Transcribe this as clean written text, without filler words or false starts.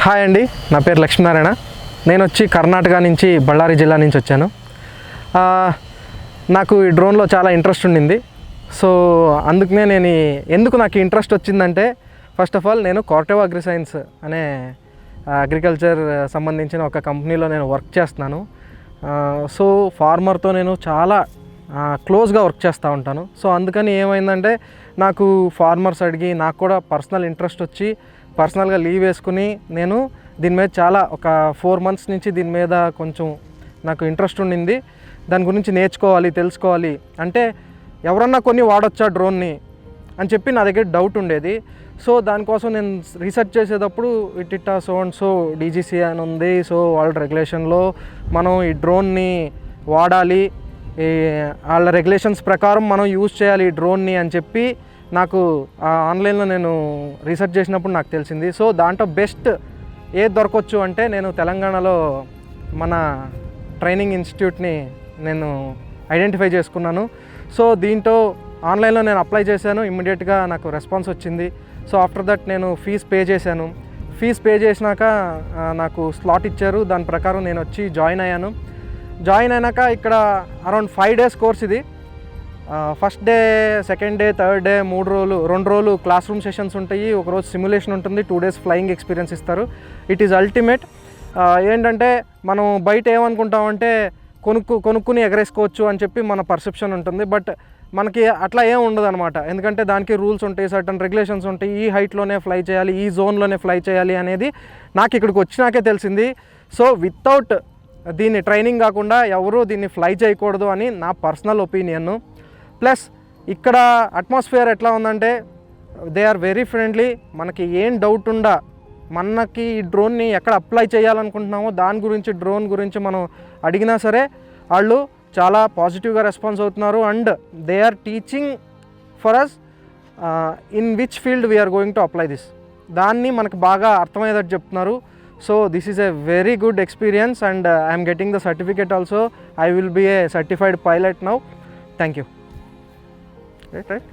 Hi అండి, నా పేరు లక్ష్మీనారాయణ. నేను వచ్చి కర్ణాటక నుంచి బళ్ళారి జిల్లా నుంచి వచ్చాను. నాకు ఈ డ్రోన్లో చాలా ఇంట్రెస్ట్ ఉండింది. సో అందుకనే ఎందుకు నాకు ఇంట్రెస్ట్ వచ్చిందంటే, ఫస్ట్ ఆఫ్ ఆల్ నేను కార్టెవ్ అగ్రిసైన్స్ అనే అగ్రికల్చర్ సంబంధించిన ఒక కంపెనీలో నేను వర్క్ చేస్తున్నాను. సో ఫార్మర్తో నేను చాలా క్లోజ్గా వర్క్ చేస్తూ ఉంటాను. సో అందుకని ఏమైందంటే, నాకు ఫార్మర్స్ అడిగి నాకు కూడా పర్సనల్ ఇంట్రెస్ట్ వచ్చి పర్సనల్గా లీవ్ వేసుకుని నేను దీని మీద చాలా ఒక 4 months నుంచి దీని మీద కొంచెం నాకు ఇంట్రెస్ట్ ఉండింది. దాని గురించి నేర్చుకోవాలి, తెలుసుకోవాలి. అంటే ఎవరన్నా కొన్ని వాడొచ్చా డ్రోన్ని అని చెప్పి నా దగ్గర డౌట్ ఉండేది. సో దానికోసం నేను రీసెర్చ్ చేసేటప్పుడు ఇట్టిట్టా సో DGCA అని ఉంది. సో వరల్డ్ రెగ్యులేషన్లో మనం ఈ డ్రోన్ని వాడాలి, వాళ్ళ రెగ్యులేషన్స్ ప్రకారం మనం యూజ్ చేయాలి ఈ డ్రోన్ని అని చెప్పి నాకు ఆన్లైన్లో నేను రీసెర్చ్ చేసినప్పుడు నాకు తెలిసింది. సో దాంట్లో బెస్ట్ ఏది దొరకవచ్చు అంటే, నేను తెలంగాణలో మన ట్రైనింగ్ ఇన్స్టిట్యూట్ని నేను ఐడెంటిఫై చేసుకున్నాను. సో దీంట్లో ఆన్లైన్లో నేను అప్లై చేశాను. ఇమ్మీడియట్గా నాకు రెస్పాన్స్ వచ్చింది. సో ఆఫ్టర్ దట్ నేను ఫీజ్ పే చేశాను. ఫీజ్ పే చేసినాక నాకు స్లాట్ ఇచ్చారు. దాని ప్రకారం నేను వచ్చి జాయిన్ అయ్యాను. జాయిన్ అయినాక ఇక్కడ అరౌండ్ 5 days కోర్స్ ఇది. First day, second day, third day 2 రోజులు క్లాస్ రూమ్ సెషన్స్ ఉంటాయి. ఒకరోజు సిమ్యులేషన్ ఉంటుంది. 2 days ఫ్లయింగ్ ఎక్స్పీరియన్స్ ఇస్తారు. It is ultimate. ఏంటంటే మనం బయట ఏమనుకుంటామంటే కొనుక్కుని ఎగరేసుకోవచ్చు అని చెప్పి మన పర్సెప్షన్ ఉంటుంది. బట్ మనకి అట్లా ఏం ఉండదు అనమాట. ఎందుకంటే దానికి రూల్స్ ఉంటాయి, సర్టన్ రెగ్యులేషన్స్ ఉంటాయి. ఈ హైట్లోనే ఫ్లై చేయాలి, ఈ జోన్లోనే ఫ్లై చేయాలి అనేది నాకు ఇక్కడికి వచ్చినాకే తెలిసింది. సో వితౌట్ దీన్ని ట్రైనింగ్ కాకుండా ఎవరు దీన్ని ఫ్లై చేయకూడదు అని నా పర్సనల్ ఒపీనియన్. ప్లస్ ఇక్కడ అట్మాస్ఫియర్ ఎట్లా ఉందంటే, దే ఆర్ వెరీ ఫ్రెండ్లీ. మనకి ఏం డౌట్ ఉండా మనకి ఈ డ్రోన్ని ఎక్కడ అప్లై చేయాలనుకుంటున్నామో దాని గురించి, డ్రోన్ గురించి మనం అడిగినా సరే వాళ్ళు చాలా పాజిటివ్గా రెస్పాన్స్ అవుతున్నారు. And they are teaching for us in which field we are going to apply this. దాన్ని మనకు బాగా అర్థమయ్యేటట్టు చెప్తున్నారు. So this is a very good experience and I'm getting the certificate also. I will be a certified pilot now. Thank you. Right.